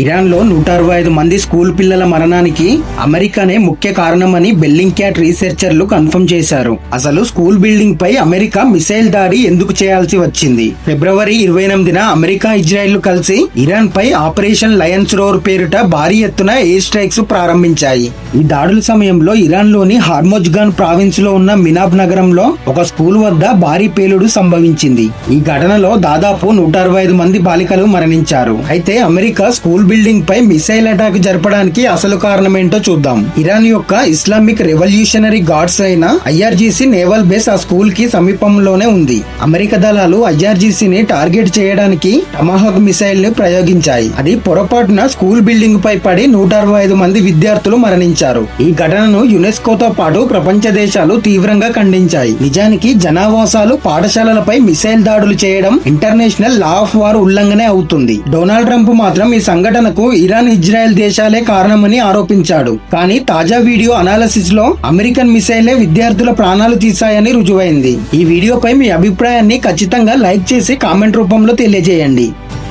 Iran లో 165 మంది school పిల్లల మరణానికి అమెరికానే ముఖ్య కారణమని బెల్లింగ్క్యాట్ రీసెర్చర్లు కన్ఫర్మ్ చేశారు. అసలు స్కూల్ బిల్డింగ్ పై అమెరికా మిసైల్ దాడి ఎందుకు చేయాల్సి వచ్చింది? ఫిబ్రవరి 28న అమెరికా, ఇజ్రాయెల్ కలిసి ఇరాన్ పై ఆపరేషన్ లయన్స్ రోర్ పేరిట భారీ ఎత్తున ఎయిర్ స్ట్రైక్స్ ప్రారంభించాయి. ఈ దాడుల సమయంలో ఇరాన్ లోని హార్మోజ్గాన్ ప్రావిన్స్ లో ఉన్న మినాబ్ నగరంలో ఒక స్కూల్ వద్ద భారీ పేలుడు సంభవించింది. ఈ ఘటనలో దాదాపు 165 మంది బాలికలు మరణించారు. అయితే అమెరికా స్కూల్ బిల్డింగ్ పై మిసైల్ అటాక్ జరపడానికి అసలు కారణమేంటో చూద్దాం. ఇరాన్ యొక్క ఇస్లామిక్ రెవల్యూషనరీ గార్డ్స్ అయిన ఐఆర్జీసీ నేవల్ బేస్ ఆ స్కూల్ కి సమీపంలోనే ఉంది. అమెరికా దళాలు ఐఆర్జీసీని టార్గెట్ చేయడానికి టమాహాక్ మిసైల్ ని ప్రయోగించాయి. అది పొరపాటున స్కూల్ బిల్డింగ్ పై పడి 165 మంది విద్యార్థులు మరణించారు. ఈ ఘటనను యునెస్కోతో పాటు ప్రపంచ దేశాలు తీవ్రంగా ఖండించాయి. నిజానికి జనావాసాలు, పాఠశాలలపై మిసైల్ దాడులు చేయడం ఇంటర్నేషనల్ లా ఆఫ్ వార్ ఉల్లంఘనే అవుతుంది. డొనాల్డ్ ట్రంప్ మాత్రం ఈ సంఘటనకు ఇరాన్, ఇజ్రాయెల్ దేశాలే కారణమని ఆరోపించాడు. కానీ తాజా వీడియో అనాలిసిస్ లో అమెరికన్ మిసైలే విద్యార్థుల ప్రాణాలు తీశాయని రుజువైంది. ఈ వీడియోపై మీ అభిప్రాయాన్ని ఖచ్చితంగా లైక్ చేసి కామెంట్ రూపంలో తెలియజేయండి.